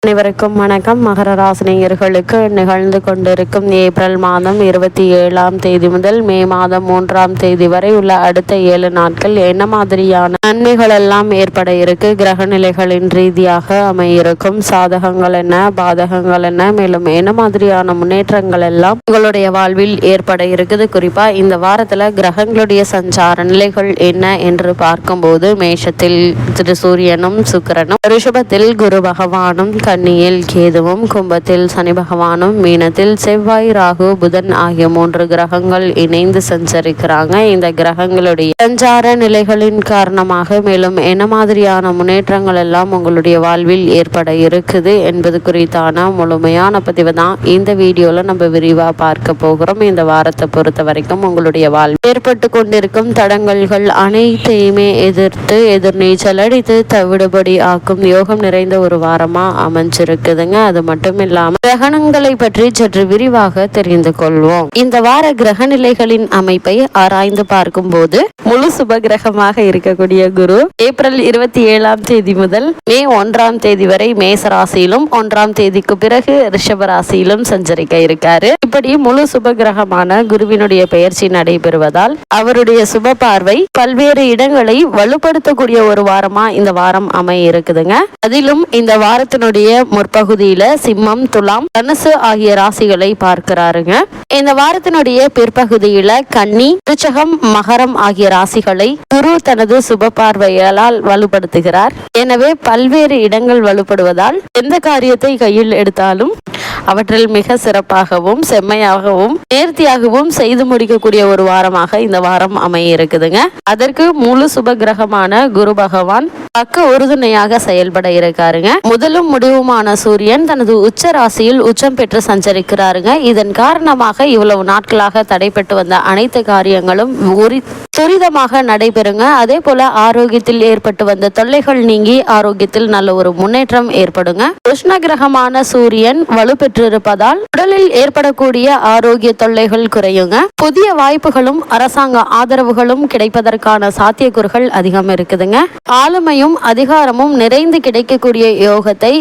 அனைவருக்கும் வணக்கம். மகர ராசினியர்களுக்கு நிகழ்ந்து கொண்டிருக்கும் ஏப்ரல் மாதம் 27ஆம் தேதி முதல் மே மாதம் 3ஆம் தேதி வரை உள்ள அடுத்த 7 நாட்கள் என்ன மாதிரியான நன்மைகள் எல்லாம் ஏற்பட இருக்கு, கிரக நிலைகளின் ரீதியாக அமையிருக்கும் சாதகங்கள் என்ன, பாதகங்கள் என்ன, மேலும் என்ன மாதிரியான முன்னேற்றங்கள் எல்லாம் உங்களுடைய வாழ்வில் ஏற்பட இருக்குது. குறிப்பா இந்த வாரத்துல கிரகங்களுடைய சஞ்சார நிலைகள் என்ன என்று பார்க்கும்போது, மேஷத்தில் திரு சூரியனும் சுக்கிரனும், ரிஷபத்தில் குரு பகவானும், கன்னியில் கேதுவும், கும்பத்தில் சனி பகவானும், மீனத்தில் செவ்வாய், ராகு, புதன் ஆகிய 3 கிரகங்கள் இணைந்து சஞ்சரிக்கிறாங்க. இந்த கிரகங்களுடைய சஞ்சார நிலைகளின் காரணமாக மேலும் என்ன மாதிரியான முன்னேற்றங்கள் எல்லாம் உங்களுடைய வாழ்வில் ஏற்பட இருக்குது என்பது குறித்தான முழுமையான பதிவு தான் இந்த வீடியோல நம்ம விரிவா பார்க்க போகிறோம். இந்த வாரத்தை பொறுத்த வரைக்கும் உங்களுடைய வாழ்வில் ஏற்பட்டு கொண்டிருக்கும் தடங்கல்கள் அனைத்தையுமே எதிர்த்து எதிர்நீச்சல் அடித்து தவிடுபடி ஆக்கும் யோகம் நிறைந்த ஒரு வாரமா அமைஞ்சிருக்குதுங்க. அது மட்டும் இல்லாம கிரகணங்களை பற்றி சற்று விரிவாக தெரிந்து கொள்வோம். இந்த வார கிரக நிலைகளின் அமைப்பை ஆராய்ந்து பார்க்கும் போது முழு சுப கிரகமாக இருக்கக்கூடிய குரு ஏப்ரல் 27ஆம் தேதி முதல் மே 1ஆம் தேதி வரை மேச ராசியிலும் 1ஆம் தேதிக்கு பிறகு ரிஷப ராசியிலும் சஞ்சரிக்க இருக்காரு. இப்படி முழு சுப கிரகமான குருவினுடைய பெயர்ச்சி நடைபெறுவதால் அவருடைய சுப பார்வை பல்வேறு இடங்களை வலுப்படுத்தக்கூடிய ஒரு வாரமா இந்த வாரம் அமைய இருக்குதுங்க. அதிலும் இந்த வாரத்தினுடைய முற்பகுதியில சிம்மம், துலாம், தனுசு ஆகிய ராசிகளை பார்க்கிறாருங்க. இந்த வாரத்தினுடைய பிற்பகுதியில கன்னி, விருச்சகம், மகரம் ஆகிய ராசிகளை குரு தனது சுப பார்வையால் வலுப்படுத்துகிறார். எனவே பல்வேறு இடங்கள் வலுப்படுவதால் எந்த காரியத்தை கையில் எடுத்தாலும் அவற்றில் மிக சிறப்பாகவும் செம்மையாகவும் நேர்த்தியாகவும் செய்து முடிக்கக்கூடிய ஒரு வாரமாக இந்த வாரம் அமைய இருக்குதுங்க. அதற்கு முழு சுப கிரகமான குரு பகவான் பக்க உறுதுணையாக செயல்பட இருக்காருங்க. முதலும் முடிவுமான சூரியன் தனது உச்ச ராசியில் உச்சம் பெற்று சஞ்சரிக்கிறாருங்க. இதன் காரணமாக இவ்வளவு நாட்களாக தடைபட்டு வந்த அனைத்து காரியங்களும் துரிதமாக நடைபெறுங்க. அதே போல ஆரோக்கியத்தில் ஏற்பட்டு வந்த தொல்லைகள் நீங்கி ஆரோக்கியத்தில் நல்ல ஒரு முன்னேற்றம் ஏற்படுங்க. உஷ்ண கிரகமான சூரியன் வலுப்பெற்றிருப்பதால் உடலில் ஏற்படக்கூடிய ஆரோக்கிய தொல்லைகள் குறையுங்க. புதிய வாய்ப்புகளும் அரசாங்க ஆதரவுகளும் கிடைப்பதற்கான சாத்தியக்கூறுகள் அதிகம் இருக்குதுங்க. ஆளுமையும் அதிகாரமும் நிறைந்து கிடைக்கக்கூடிய யோகத்தை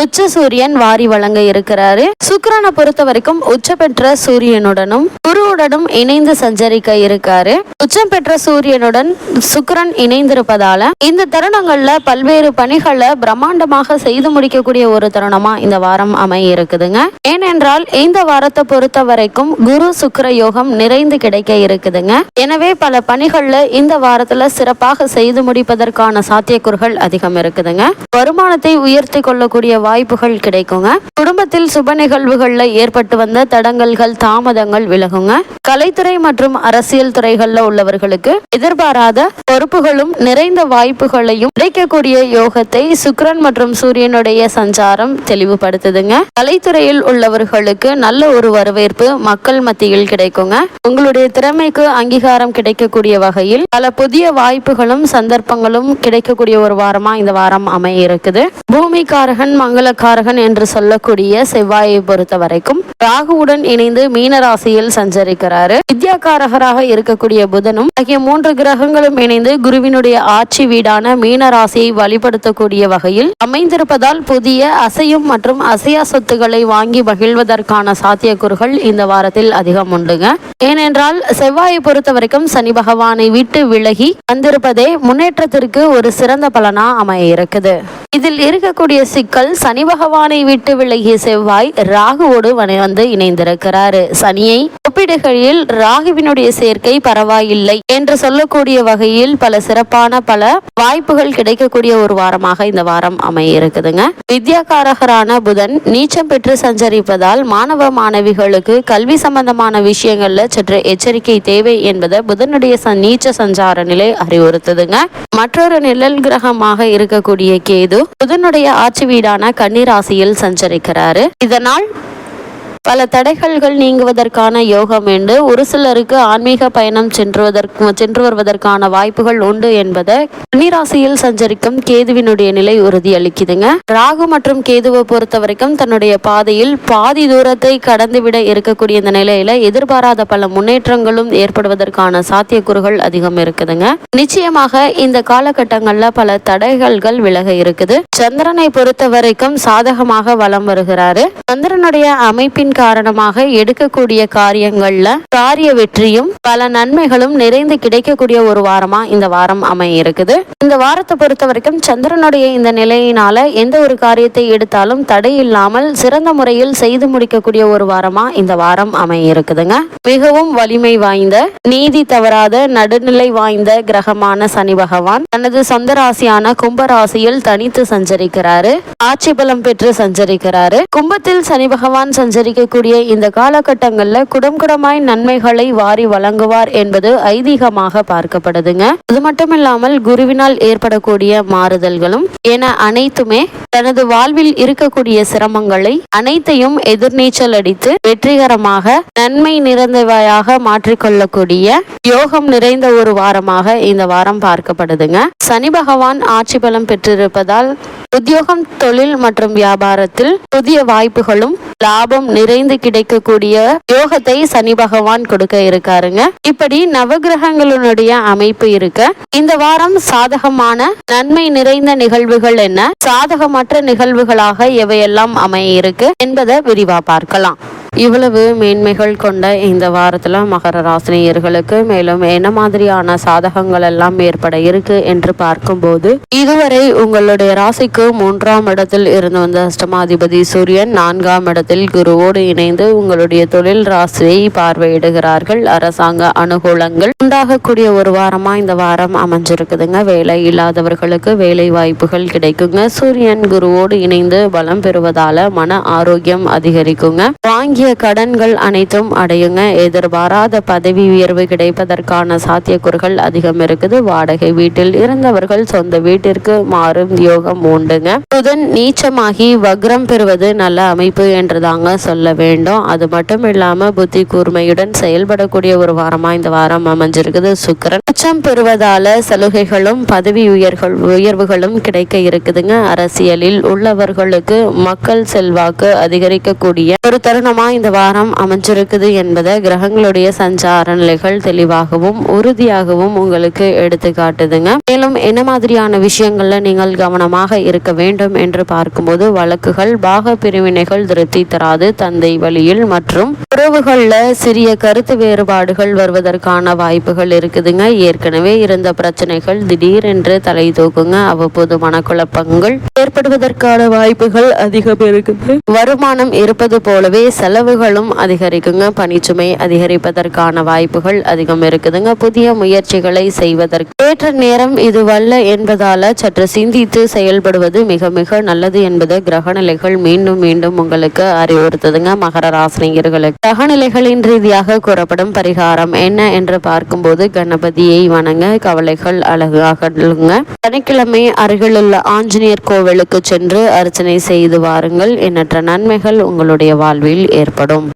உச்ச சூரியன் வாரி வழங்க இருக்கிறாரு. சுக்கிரனை பொறுத்த வரைக்கும் உச்ச பெற்ற சூரியனுடனும் குருவுடனும் இணைந்து சஞ்சரிக்க இருக்காரு. உச்சம் பெற்ற சூரியனுடன் சுக்கிரன் இணைந்திருப்பதால இந்த தருணங்கள்ல பல்வேறு பணிகளை பிரம்மாண்டமாக செய்து முடிக்கக்கூடிய ஒரு தருணமா இந்த வாரம் அமைய இருக்குதுங்க. ஏனென்றால் இந்த வாரத்தை பொறுத்த வரைக்கும் குரு சுக்கிர யோகம் நிறைந்து கிடைக்க இருக்குதுங்க. எனவே பல பணிகள்ல இந்த வாரத்துல சிறப்பாக செய்து முடிப்பதற்கான சாத்தியக்கூறுகள் அதிகம் இருக்குதுங்க. வருமானத்தை உயர்த்தி கொள்ளக்கூடிய வாய்ப்புகள் கிடைக்குங்க. குடும்பத்தில் சுப நிகழ்வுகள்ல ஏற்பட்டு வந்த தடங்கல்கள் தாமதங்கள் விலகுங்க. கலைத்துறை மற்றும் அரசியல் துறைகள்ல உள்ளவர்களுக்கு எதிர்பாராத பொறுப்புகளும் நிறைந்த வாய்ப்புகளையும் கிடைக்கக்கூடிய யோகத்தை சுக்கிரன் மற்றும் சூரியனுடைய சஞ்சாரம் தெளிவுபடுத்துதுங்க. கலைத்துறையில் உள்ளவர்களுக்கு நல்ல ஒரு வரவேற்பு மக்கள் மத்தியில் கிடைக்குங்க. உங்களுடைய திறமைக்கு அங்கீகாரம் கிடைக்கக்கூடிய வகையில் பல புதிய வாய்ப்புகளும் சந்தர்ப்பங்களும் கிடைக்கக்கூடிய ஒரு வாரமா இந்த வாரம் அமைய இருக்குது. பூமிகாரகன் மங்களகாரகன் என்று சொல்லக்கூடிய செவ்வாயை பொறுத்த வரைக்கும் ராகுவுடன் இணைந்து மீன ராசியில் சஞ்சரிக்கிறாரு. வித்யாகாரகராக இருக்கக்கூடிய புதனும் ஆகிய 3 கிரகங்களும் இணைந்து குருவினுடைய ஆட்சி வீடான மீன ராசியை வழிபடுத்தக்கூடிய வகையில் அமைந்திருப்பதால் புதிய அசையும் மற்றும் அசையா சொத்துக்களை வாங்கி மகிழ்வதற்கான சாத்தியக்கூறுகள் இந்த வாரத்தில் அதிகம் உண்டுங்க. ஏனென்றால் செவ்வாயை பொறுத்த வரைக்கும் சனி பகவானை விட்டு விலகி வந்திருப்பதே முன்னேற்றத்திற்கு ஒரு சிறந்த பலனா அமைய இருக்குது. இதில் இருக்கக்கூடிய சிக்கல், சனி பகவானை விட்டு விலகிய செவ்வாய் ராகுவோடு வந்து இணைந்திருக்கிறாரு. சனியை ஒப்பிடுகையில் ராகுவினுடைய சேர்க்கை பரவாயில்லை என்று சொல்லக்கூடிய வகையில் பல சிறப்பான பல வாய்ப்புகள் கிடைக்கக்கூடிய ஒரு வாரமாக இந்த வாரம் அமைய இருக்குதுங்க. வித்யாகாரகரான புதன் நீச்சம் பெற்று சஞ்சரிப்பதால் மாணவ மாணவிகளுக்கு கல்வி சம்பந்தமான விஷயங்கள்ல சற்று எச்சரிக்கை தேவை என்பதை புதனுடைய நீச்ச சஞ்சார நிலை அறிவுறுத்துதுங்க. மற்றொரு நிழல் கிரகமாக இருக்கக்கூடிய கேது புதனுடைய ஆட்சி வீடான கன்னி ராசியில் சஞ்சரிக்கிறாரு. இதனால் பல தடைகள்கள் நீங்குவதற்கான யோகம் உண்டு. ஒரு சிலருக்கு ஆன்மீக பயணம் சென்று வருவதற்கான வாய்ப்புகள் உண்டு என்பதை கன்னிராசியில் சஞ்சரிக்கும் கேதுவினுடைய நிலை உறுதி அளிக்குதுங்க. ராகு மற்றும் கேதுவை பொறுத்த வரைக்கும் தன்னுடைய பாதையில் பாதி தூரத்தை கடந்துவிட இருக்கக்கூடிய இந்த நிலையில எதிர்பாராத பல முன்னேற்றங்களும் ஏற்படுவதற்கான சாத்தியக்கூறுகள் அதிகம் இருக்குதுங்க. நிச்சயமாக இந்த காலகட்டங்கள்ல பல தடைகள்கள் விலக இருக்குது. சந்திரனை பொறுத்த வரைக்கும் சாதகமாக வலம் வருகிறாரு. சந்திரனுடைய அமைப்பின் காரணமாக எடுக்கக்கூடிய காரியங்கள்ல காரிய வெற்றியும் பல நன்மைகளும் நிறைந்து கிடைக்கக்கூடிய ஒரு வாரமா இந்த வாரம் அமைய இருக்குது. இந்த வாரத்தை பொறுத்த வரைக்கும் சந்திரனுடைய இந்த நிலையினால எந்த ஒரு காரியத்தை எடுத்தாலும் தடை இல்லாமல் சிறந்த முறையில் செய்து முடிக்கக்கூடிய ஒரு வாரமா இந்த வாரம் அமைய இருக்குதுங்க. மிகவும் வலிமை வாய்ந்த, நீதி தவறாத, நடுநிலை வாய்ந்த கிரகமான சனி பகவான் தனது சொந்த ராசியான கும்ப ராசியில் தனித்து சஞ்சரிக்கிறாரு. ஆட்சி பலம் பெற்று சஞ்சரிக்கிறாரு. கும்பத்தில் சனி பகவான் சஞ்சரிக்கக்கூடிய இந்த காலகட்டங்கள்ல குடமாய் நன்மைகளை வாரி வழங்குவார் என்பது ஐதீகமாக பார்க்கப்படுதுங்க. அது மட்டும் இல்லாமல் குருவினால் ஏற்படக்கூடிய மாறுதல்களும் என அனைத்துமே தனது வாழ்வில் இருக்கக்கூடிய சிரமங்களை அனைத்தையும் எதிர்நீச்சல் அடித்து வெற்றிகரமாக நன்மை நிறைந்தவையாக மாற்றிக்கொள்ளக்கூடிய யோகம் நிறைந்த ஒரு வாரமாக இந்த வாரம் பார்க்கப்படுதுங்க. சனி பகவான் ஆட்சி பலம் பெற்றிருப்பதால் உத்தியோகம், தொழில் மற்றும் வியாபாரத்தில் புதிய வாய்ப்புகளும் லாபம் நிறைந்து கிடைக்கக்கூடிய யோகத்தை சனி பகவான் கொடுக்க இருக்காருங்க. இப்படி நவகிரகங்களுடைய அமைப்பு இருக்க இந்த வாரம் சாதகமான நன்மை நிறைந்த நிகழ்வுகள் என்ன, சாதகமற்ற நிகழ்வுகளாக எவையெல்லாம் அமைய இருக்கு என்பதை விரிவா பார்க்கலாம். இவ்வளவு மேன்மைகள் கொண்ட இந்த வாரத்துல மகர ராசினியர்களுக்கு மேலும் என்ன மாதிரியான சாதகங்கள் எல்லாம் ஏற்பட இருக்கு என்று பார்க்கும்போது, இதுவரை உங்களுடைய ராசிக்கு 3ஆம் இடத்தில் இருந்து வந்த அஷ்டமாதிபதி சூரியன் 4ஆம் இடத்தில் குருவோடு இணைந்து உங்களுடைய தொழில் ராசியை பார்வையிடுகிறார்கள். அரசாங்க அனுகூலங்கள் உண்டாகக்கூடிய ஒரு வாரமா இந்த வாரம் அமைஞ்சிருக்குதுங்க. வேலை இல்லாதவர்களுக்கு வேலை வாய்ப்புகள் கிடைக்குங்க. சூரியன் குருவோடு இணைந்து பலம் பெறுவதால மன ஆரோக்கியம் அதிகரிக்குங்க. வாங்கிய கடன்கள் அனைத்தும் அடையுங்க. எதிர்பாராத பதவி உயர்வு கிடைப்பதற்கான சாத்தியக்கூறுகள் அதிகம் இருக்குது. வாடகை வீட்டில் இருந்தவர்கள் சொந்த வீட்டிற்கு மாறும் யோகம் உண்டுங்க. புதன் நீச்சமாகி வக்ரம் பெறுவது நல்ல அமைப்பு என்றுதாங்க சொல்ல வேண்டும். அது மட்டும் இல்லாம புத்தி கூர்மையுடன் செயல்படக்கூடிய ஒரு வாரமா இந்த வாரம் அமைஞ்சிருக்குது. சுக்கிரன் உச்சம் பெறுவதால சலுகைகளும் பதவி உயர்வுகளும் கிடைக்க இருக்குதுங்க. அரசியலில் உள்ளவர்களுக்கு மக்கள் செல்வாக்கு அதிகரிக்கக்கூடிய ஒரு தருணமா இந்த வாரம் அமைஞ்சிருக்குது என்பதை கிரகங்களுடைய சஞ்சார நிலைகள் தெளிவாகவும் உறுதியாகவும் உங்களுக்கு எடுத்து காட்டுதுங்க. மேலும் என்ன மாதிரியான விஷயங்கள்ல நீங்கள் கவனமாக இருக்க வேண்டும் என்று பார்க்கும்போது, வழக்குகள், பாக பிரிவினைகள் திருப்தி தராது. தந்தை வழியில் மற்றும் உறவுகள்ல சிறிய கருத்து வேறுபாடுகள் வருவதற்கான வாய்ப்புகள் இருக்குதுங்க. ஏற்கனவே இருந்த பிரச்சனைகள் திடீரென்று தலை தூக்குங்க. அவ்வப்போது மனக்குழப்பங்கள் ஏற்படுவதற்கான வாய்ப்புகள் அதிகம் இருக்குது. வருமானம் இருப்பது போலவே செலவுகளும் அதிகரிக்குங்க. பணிச்சுமை அதிகரிப்பதற்கான வாய்ப்புகள் அதிகம் இருக்குதுங்க. புதிய முயற்சிகளை செய்வதற்கு ஏற்ற நேரம் இதுவல்ல என்பதால சற்று சிந்தித்து செயல்படுவது மிக மிக நல்லது என்பது கிரகநிலைகள் மீண்டும் மீண்டும் உங்களுக்கு அறிவுறுத்துதுங்க. மகர ராசினியர்களுக்கு கிரகநிலைகளின் ரீதியாக கூறப்படும் பரிகாரம் என்ன என்று பார்க்கும்போது, கணபதியை வணங்க, கவலைகள் அழகாகலுங்க. சனிக்கிழமை அருகிலுள்ள ஆஞ்சநேயர் கோவிலுக்கு சென்று அர்ச்சனை செய்து வாருங்கள். எண்ணற்ற நன்மைகள் உங்களுடைய வாழ்வில் ஏற்படும்.